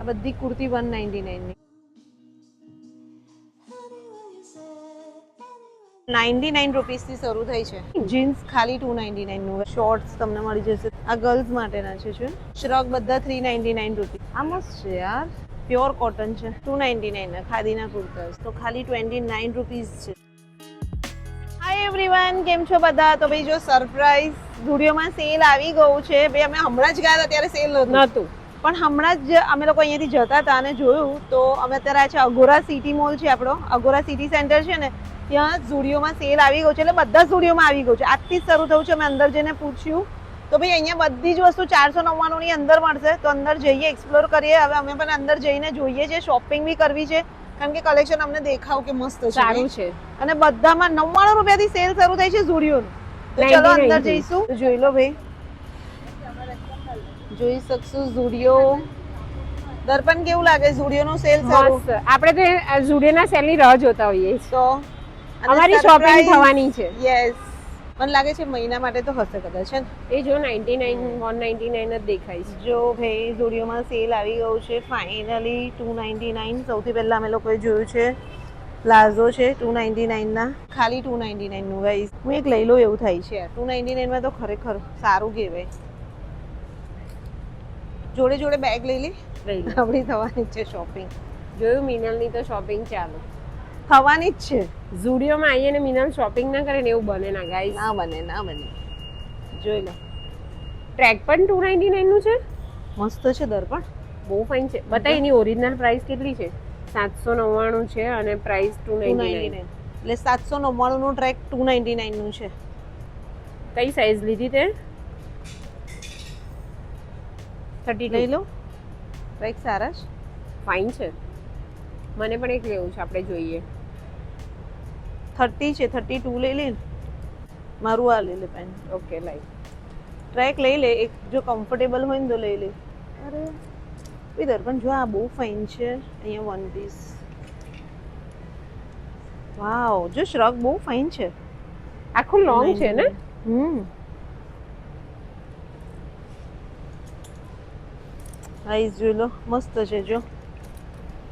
આ બધી કુર્તી 199 ની 99 રૂપીસ થી શરૂ થઈ છે. જીન્સ ખાલી 299 નું. શોર્ટ્સ તમને મળી જશે. આ ગર્લ્સ માટેના છે. શ્રગ બધા 399 રૂપીસ. આ મસ્ત છે યાર, પ્યોર કોટન છે. 299 ના ખાદીના કુર્તા તો ખાલી 29 રૂપીસ છે. હાય એવરીવન, કેમ છો બધા? તો ભાઈ જો સરપ્રાઈઝ સ્ટુડિયોમાં સેલ આવી ગયું છે. ભાઈ અમે હમણાં જ ગયા હતા ત્યારે સેલ નહોતું, પણ હમણાં જ અમે લોકો અહીંયાથી જતા હતા અને જોયું તો અમે અત્યારે આ છે અગોરા સિટી મોલ છે આપણો, અગોરા સિટી સેન્ટર છે ને ત્યાં સ્ટુડિયોમાં સેલ આવી ગયું છે. એટલે બધા સ્ટુડિયોમાં આવી ગયું છે. આજથી જ શરૂ થયું છે. અમે અંદર જઈને પૂછ્યું તો ભાઈ અહીંયા બધી જ વસ્તુ 499 ની અંદર મળશે. તો અંદર જઈએ, એક્સપ્લોર કરીએ. હવે અમે પણ અંદર જઈને જોઈએ છે, શોપિંગ બી કરવી છે કારણ કે કલેક્શન અમને દેખાવ કે મસ્ત છે, સારું છે અને બધામાં 99 રૂપિયાથી સેલ શરૂ થઈ છે સ્ટુડિયોનું. તો ચલો અંદર જઈશું. તો જોઈ લો ભાઈ, જોઈ શકશું ઝુડિયો. દર્પણ કેવું લાગે ઝુડિયો નું સેલ શરૂ? આપણે તો ઝુડિયોના સેલ ની રાહ જોતા હોઈએ તો અમારી શોપિંગ થવાની છે. યસ, મને લાગે છે મહિના માટે તો હશે કદાચ છે. એ જો 99 199 જ દેખાય છે. જો ભાઈ ઝુડિયોમાં સેલ આવી ગયું છે ફાઇનલી 299. સૌથી પહેલા અમે લોકોએ જોયું છે પ્લાઝો છે 299 ના, ખાલી 299 નું. ગાઈસ હું એક લઈ લો એવું થાય છે. 299 માં તો ખરેખર સારું કહેવાય. જોડે જોડે બેગ લઈ લે, આપણી થવાની છે શોપિંગ. જોયું, મિનલ ની તો શોપિંગ ચાલુ થવાની જ છે. ઝુડિયોમાં આવીએ ને મિનલ શોપિંગ ના કરે ને એવું બને ના ગાઈસ. ના બને, ના બને. જોઈ લો, ટ્રેક પણ 299 નું છે. મસ્ત છે દર્પણ, બહુ ફાઇન છે. બતા એની ઓરિજિનલ પ્રાઇસ કેટલી છે? 799 છે અને પ્રાઇસ 299. એટલે 799 નું ટ્રેક 299 નું છે. કઈ સાઈઝ લીધી તે? 32 લઈ લો. ટ્રેક સારા છે, ફાઇન છે. મને પણ એક લેવું છે, આપણે જોઈએ. 30 છે, 32 લઈ લે. મારું આ લઈ લે પેન્ટ. ઓકે, લઈ. ટ્રેક લઈ લે એક, જો કમ્ફર્ટેબલ હોય ને તો લઈ લે. અરે ભાઈ દર્પણ જો આ બહુ ફાઇન છે. અહીંયા વન પીસ. વાવ, જો શ્રગ બહુ ફાઇન છે. આખું લોંગ છે ને? ગાઈસ જોઈ લો, મસ્ત છે. જો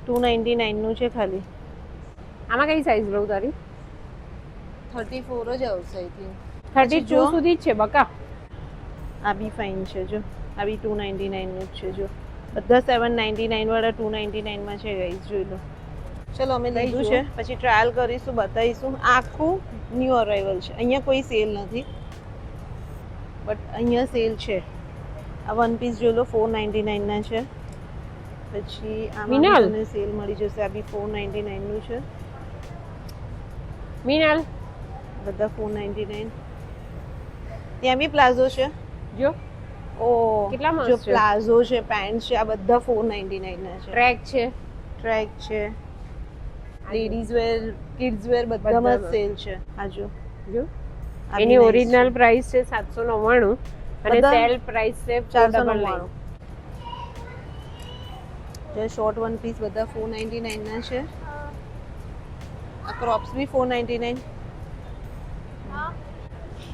299 નું છે ખાલી. આમાં કઈ સાઈઝ લઉં તારી? 34 જ આવશે આઈ થિંક. 32 સુધી જ છે બકા. આ બી ફાઇન છે. જો આ બી 299 નું જ છે. જો બધા 799 વાળા 299 માં છે ગાઈસ, જોઈ લો. ચલો અમે લીધું છે, પછી ટ્રાયલ કરીશું, બતાવીશું. આખું ન્યૂ અરાઇવલ છે. અહીંયા કોઈ સેલ નથી, બટ અહીંયા સેલ છે. આ વન પીસ જોઈ લો, 499 ના છે. પછી આમાં તમને સેલ મળી જશે. આ બી 499 નું છે. મિનલ બધા 499. ત્યાં બી પ્લાઝો છે. જો ઓ કેટલા મસ્ત જો છે. પ્લાઝો છે, પેન્ટ છે, આ બધા 499 ના છે. ટ્રેક છે, ટ્રેક છે, લેડીઝ વેર, કિડ્સ વેર બધામાં સેલ છે. આ જો એની ઓરિજિનલ પ્રાઇસ છે 799 અને સેલ પ્રાઇસ છે 499. જે શોર્ટ વન પીસ બધા 499 ના છે. આ ક્રોપ્સ બી 499.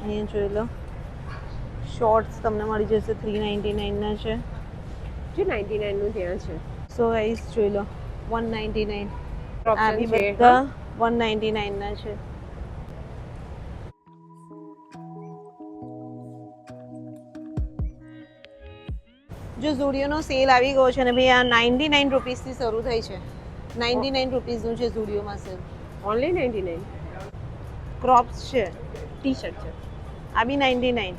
અહીંયા જોઈ લો, શોર્ટ્સ તમને મળી જશે 399 ના છે. જે 99 નું ત્યાં છે. સો ગાઈસ જોઈ લો, 199. આ બી છે બધા 199 ના છે. જો ઝુડિયોનો સેલ આવી ગયો છે ને ભાઈ, આ 99 રૂપીસ થી શરૂ થઈ છે. 99 રૂપીસ નું છે ઝુડિયોમાં સેલ. ઓન્લી 99. ક્રોપ્સ છે, ટી-શર્ટ છે. આ બી 99.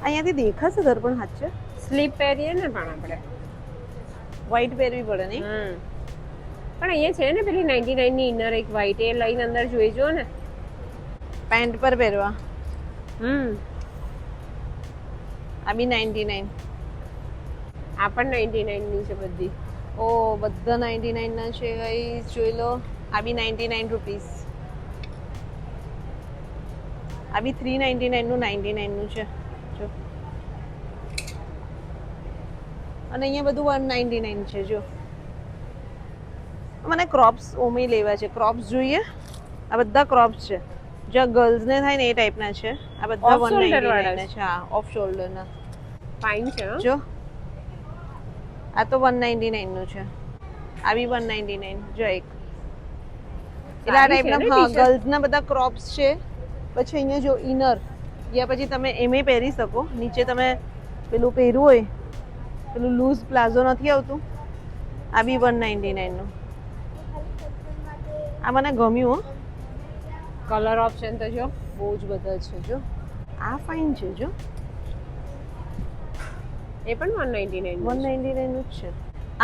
અહીંયાથી દેખાશે દર્પણ હાથ છે. સ્લીપ પહેરીએ ને પણ આપણે વ્હાઈટ પહેરવી પડે નહીં? પણ અહીંયા છે ને પેલી 99 ની ઇનર એક વ્હાઈટ, એ લઈને અંદર જોઈ જો ને, પેન્ટ પર પહેરવા. આ બી 99. આ પણ 99 ની છે બધી. ઓ બધા 99 ના છે ગાઈસ, જોઈ લો. આ બી 99 રૂપીસ. આ બી 399 નું 99 નું છે. જો અને અહીંયા બધું 199 છે. જો મને ક્રોપ્સ ઓમી લેવા છે. ક્રોપ્સ જોઈએ, આ બધા ક્રોપ્સ છે. જો ગર્લ્સ ને થાય ને એ ટાઈપના છે. આ બધા 199 ના છે. હા, ઓફ શોલ્ડર ના. ફાઇન છે. જો આ તો 199 નું છે. આ બી 199 જો એક. એટલે આ ટાઈપના હા ગર્લ્સના બધા ક્રોપ્સ છે. પછી અહીંયા જો ઇનર યા પછી તમે એમે પહેરી શકો. નીચે તમે પેલું પહેરવું હોય પેલું લૂઝ પ્લાઝો નથી આવતું, આ બી 199 નું. આ મને ગમ્યું હો. કલર ઓપ્શન તો જો બહુ જ બધા છે જો. આ ફાઇન છે જો. એ પણ 199 199 નું જ છે.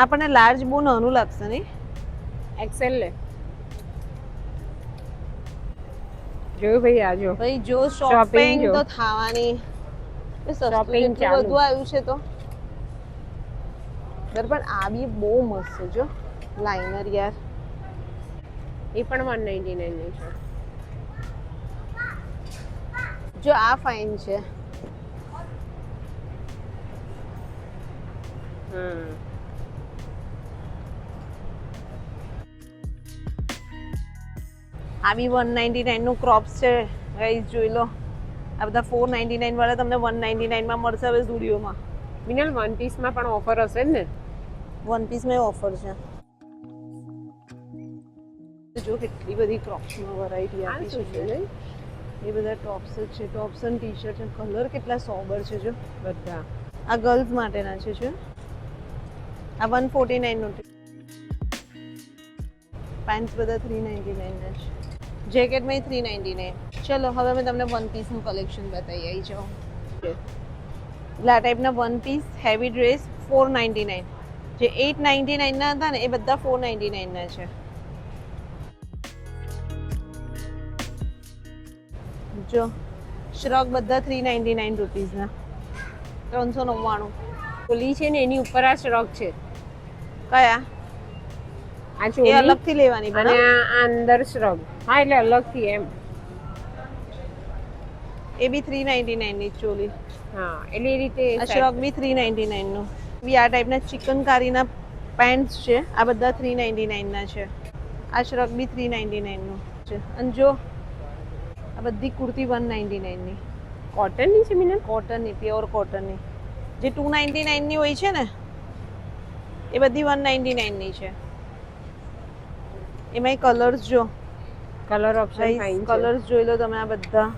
આપણને લાર્જ બહુ નાનું લાગશે નહીં? એક્સેલ લે. જોયું ભાઈ આ જો ભાઈ જો Shopping શોપિંગ જો. તો થવાની. સસ્તું Shopping એટલું ચાલુ. બધું આવ્યું છે તો. પણ આ બી બહુ મસ્ત છે જો. લાઇનર યાર. એ પણ 199 ની છે. જો આ ફાઇન છે. આ બી 199 નું ક્રોપ્સ છે. ગાઈસ જોઈ લો. આ બધા 499 વાળા તમને 199 માં મળશે હવે સ્ટુડિયોમાં. મિનલ વન પીસ માં પણ ઓફર હશે ને? વન પીસ માં ઓફર છે. જો કેટલી બધી ક્રોપ્સ માં વેરાયટી આ આપી શું છે. છે? એ બધા ટોપ્સ જ છે. ટોપ્સ અને ટી શર્ટ છે. કલર કેટલા સોબર છે જો. બધા આ ગર્લ્સ માટેના છે જો. આ 149 નું છે. પેન્ટ્સ બધા 399 ના છે. જેકેટ માં 399. ચલો હવે મેં તમને વન પીસ નું કલેક્શન બતાવી આવી જાઉં. એટલે આ ટાઈપના વન પીસ હેવી ડ્રેસ 499. જે 899 ના હતા ને એ બધા 499 ના છે. જો શ્રગ બધા 399 રૂપીસના. 399. ચોલી છે ને એની ઉપર આ શ્રગ છે. કયા? આ એ ચોલી અલગથી લેવાની અને પણ આ અંદર શ્રગ. હા એટલે અલગથી એમ. એ બી 399 ની ચોલી. હા એટલે એ રીતે આ શ્રગ બી 399 નું. બી આ ટાઈપના ચિકનકારીના પેન્ટ્સ છે. આ બધા 399 ના છે. આ શ્રગ બી 399 નું છે. અને જો આ બધી કુર્તી 199 ની. કોટન ની છે મિનલ? કોટનની, પ્યોર કોટનની. જે 299 ની હોય છે ને એ બધી 199 ની છે. એમાંય કલર્સ જો. કલર ઓપ્શન ફાઇન છે. કલર્સ જોઈ લો તમે. આ બધા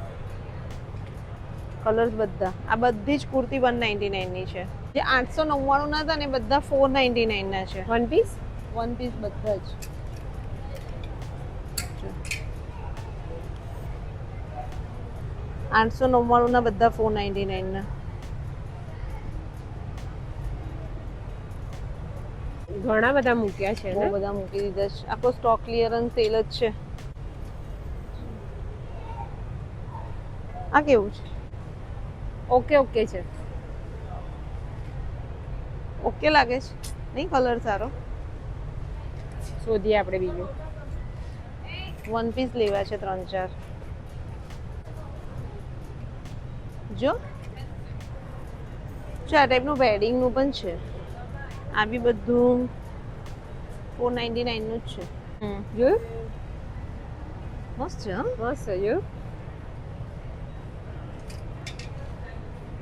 કલર્સ બધા. આ બધી જ કુર્તી 199 ની છે. જે 899 ના હતા ને એ બધા 499 ના છે. વન પીસ વન પીસ બધા જ. 899 ના બધા 499 ના. ઘણા બધા મૂક્યા છે બહુ ને? બધા મૂકી દીધા છે. આખો સ્ટોક ક્લિયરન્સ સેલ જ છે. આ કેવું છે? ઓકે ઓકે છે. ઓકે લાગે છે? નહીં કલર સારો. શોધીએ આપણે બીજું. વન પીસ લેવા છે 3-4. જો આ ટાઈપનું વેડિંગ નું પણ છે. આ બી બધું 499 નું જ છે. જોયું? મસ્ત છે હા. મસ્ત છે જોયું?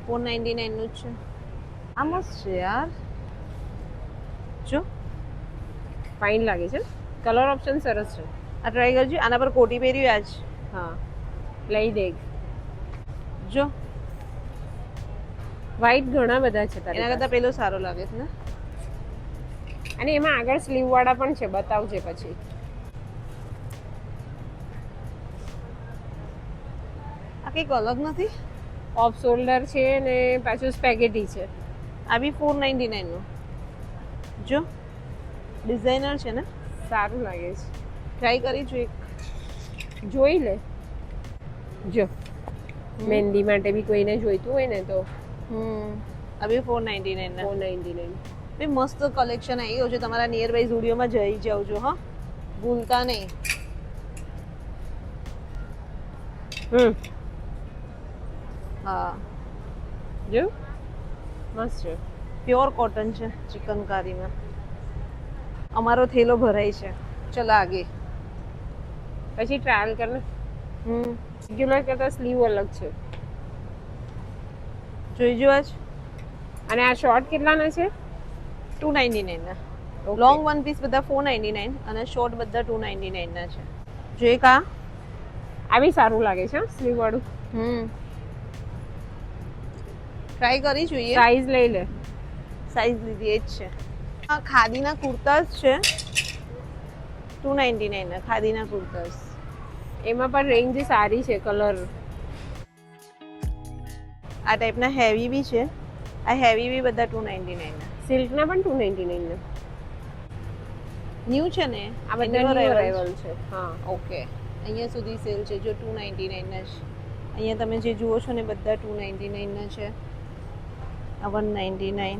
499 નું જ છે. આ મસ્ત છે યાર. જો ફાઇન લાગે છે. કલર ઓપ્શન સરસ છે. આ ટ્રાય કરજો. આના પર કોટી પહેર્યું આજ. હા લઈ દે. જો વ્હાઈટ ઘણા બધા છે તારી એના કરતા પેલો સારો લાગે છે ને. અને એમાં આગળ સ્લીવ વાળા પણ છે. બતાવજે પછી. આ કંઈક અલગ નથી. ઓફ શોલ્ડર છે ને પાછું સ્પેગેટી છે. આ બી 499 નું. જો ડિઝાઇનર છે ને. સારું લાગે છે. ટ્રાય કરી જો એક. જોઈ લે. જો મહેંદી માટે બી કોઈને જોઈતું હોય ને તો આ બી 499 ના. 499. ભાઈ મસ્ત કલેક્શન આવી ગયું છે. તમારા નિયર બાય ઝુડિયોમાં જઈ જાવ છો હા. ભૂલતા નહીં. હા જો મસ્ત છે. પ્યોર કોટન છે. ચિકનકારીમાં અમારો થેલો ભરાય છે. ચલો આગે. પછી ટ્રાયલ કર ને. રેગ્યુલર કરતા સ્લીવ અલગ છે. જોઈ જો આજ. અને આ શોર્ટ કેટલાના છે? 299 ના. લોંગ વન પીસ બધા 499 અને શોર્ટ બધા 299 ના છે. જો એક આ બી સારું લાગે છે સ્લીવ વાળું. ટ્રાય કરી જોઈએ. સાઈઝ લઈ લે. સાઈઝ લીધી એ જ છે. આ ખાદીના કુર્તાસ છે 299 ના. ખાદીના કુર્તાસ એમાં પણ રેન્જ સારી છે. કલર આ ટાઈપના હેવી બી છે. આ હેવી બી બધા 299 ના. સિલ્કના પણ 299 ના. ન્યૂ છે ને આ બધા ન્યુ અરાઇવલ છે. હા ઓકે. અહીંયા સુધી સેલ છે જો 299 ના છે. અહીંયા તમે જે જુઓ છો ને બધા 299 ના છે. આ 199.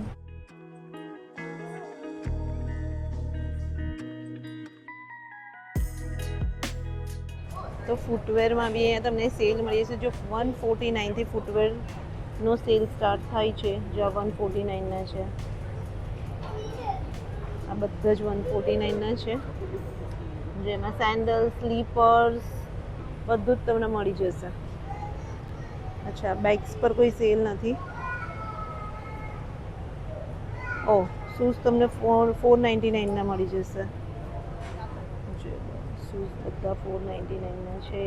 તો ફૂટવેરમાં બી અહીંયા તમને સેલ મળી છે. જો 149 થી ફૂટવેરનો સેલ સ્ટાર્ટ થાય છે. જો આ 149 ના છે. આ બધા જ 149 ના છે. જેમાં સેન્ડલ, સ્લીપર્સ બધું જ તમને મળી જશે. અચ્છા, બેગ્સ પર કોઈ સેલ નથી. ઓ શૂઝ તમને 499 ના મળી જશે. શૂઝ બધા 499 ના છે.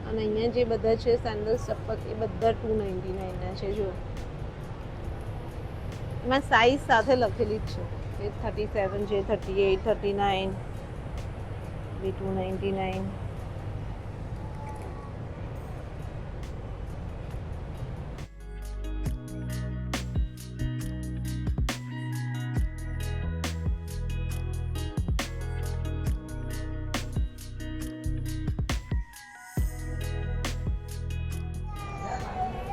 અને અહીંયા જે બધા છે સેન્ડલ, ચપ્પલ એ બધા 299 ના છે. જો એમાં સાઈઝ સાથે લખેલી જ છે. એ 37 છે, 38, 39 બી 299.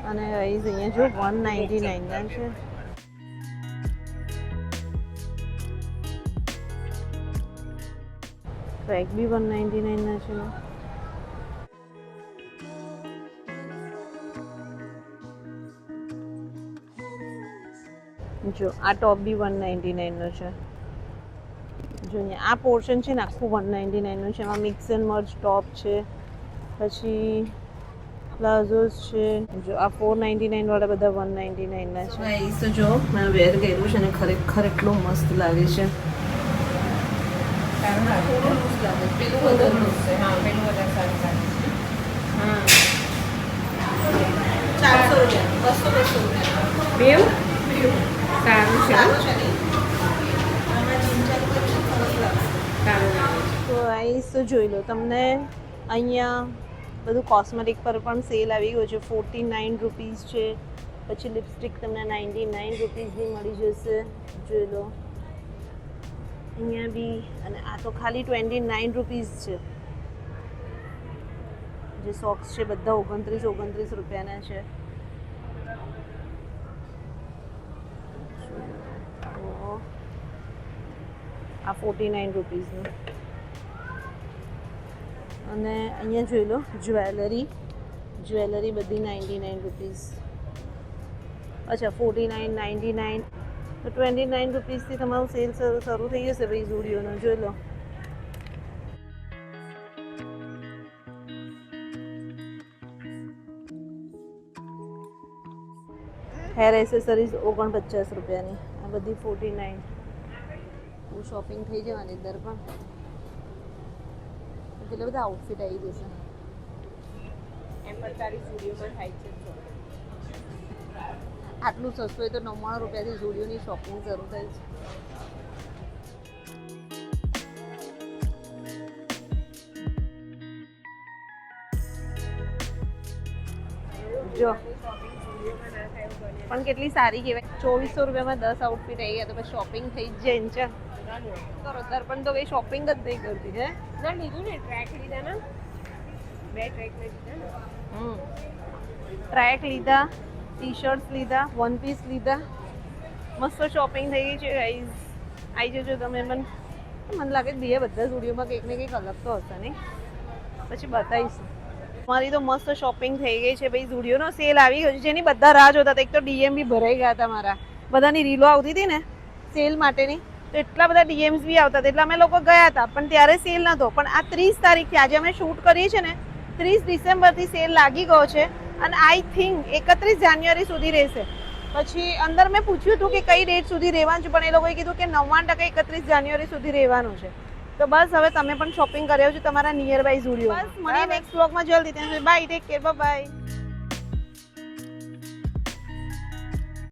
અને અહીંયા જો 199 ના છે. ટ્રેક બી 199 ના છે. જો આ ટોપ બી 199 નો છે. જો અહીંયા આ પોર્શન છે ને આખું 199 નું છે. એમાં મિક્સ એન્ડ મર્જ ટોપ છે, પછી પ્લાઝોસ છે. જો આ 499 વાળા બધા 199 ના છે. ગાઈસ તો જો મેં વેર કર્યું છે ને ખરેખર એટલું મસ્ત લાગે છે. સારું લાગે. મસ્ત લાગે. પેલું વધારે મસ્ત છે. હા, પેલું વધારે સારું લાગે. હા 400 રૂપિયા 200 રૂપિયા બેવ સારું છે. સારું છે ને આમાં ચિંચા તો સરસ લાગે. સારું લાગે. તો આઈસ તો જોઈ લો. તમને અહીંયા બધું કોસ્મેટિક પર પણ સેલ આવી ગયું છે. 49 રૂપીસ છે. પછી લિપસ્ટિક તમને 99 રૂપીસની મળી જશે. જોઈ લો અહીંયા બી. અને આ તો ખાલી 29 રૂપીસ છે. જે સોક્સ છે બધા 29 રૂપિયાના છે. આ 49 રૂપીસનું. અને અહીંયા જોઈ લો જ્વેલરી બધી 99 રૂપીસ. અચ્છા 49, 99 તો 29 રૂપીસથી તમારું સેલ શરૂ થઈ જશે ભાઈ ઝુડિયોનો. જોઈ લો હેર એસેસરીઝ 49 રૂપિયાની. આ બધી 49. હું શોપિંગ થઈ જવાની દર પણ. કેટલા બધા આઉટફિટ આવી જશે. એમ પણ તારી સ્ટુડિયોમાં થાય છે. આટલું સસ્તું હોય તો 99 રૂપિયાથી ઝુડિયોની શોપિંગ શરૂ થઈ છે. જો પણ કેટલી સારી કહેવાય. 2400 રૂપિયામાં 10 આઉટફિટ આવી ગયા તો પછી શોપિંગ થઈ જ જાય ને. કરો દર પણ તો કઈ શોપિંગ જ નહીં કરતી. હે ના લીધું ને ટ્રેક લીધા ને 2 ટ્રેક લીધા ને. ટ્રેક લીધા, ટી શર્ટ્સ લીધા, વન પીસ લીધા. મસ્ત શોપિંગ થઈ ગઈ છે ગાઈઝ. આવી જજો તમે. મને લાગે છે બે બધા સ્ટુડિયોમાં કંઈક ને કંઈક અલગ તો હશે નહીં. પછી બતાવીશું. મારી તો મસ્ત શોપિંગ થઈ ગઈ છે ભાઈ. ઝુડિયોનો સેલ આવી ગયો છે જેની બધા રાહ જોતા હતા. એક તો ડીએમ બી ભરાઈ ગયા હતા મારા. બધાની રીલો આવતી હતી ને સેલ માટેની, તો એટલા બધા ડીએમ્સ બી આવતા હતા. એટલે અમે લોકો ગયા હતા પણ ત્યારે સેલ નહોતો. પણ આ 30 તારીખથી આજે અમે શૂટ કરીએ છીએ ને 30 ડિસેમ્બરથી સેલ લાગી ગયો છે. અને આઈ થિંક 31 જાન્યુઆરી સુધી રહેશે. પછી અંદર મેં પૂછ્યું હતું કે કઈ ડેટ સુધી રહેવાનું છે, પણ એ લોકોએ કીધું કે 99% 31 જાન્યુઆરી સુધી રહેવાનું છે. તો બસ હવે તમે પણ શોપિંગ કર્યો છે તમારા નિયર બાય ઝુડિયો. બસ મળીએ નેક્સ્ટ વ્લોગમાં જલ્દી. ત્યાં સુધી બાય, ટેક કેર, બાય.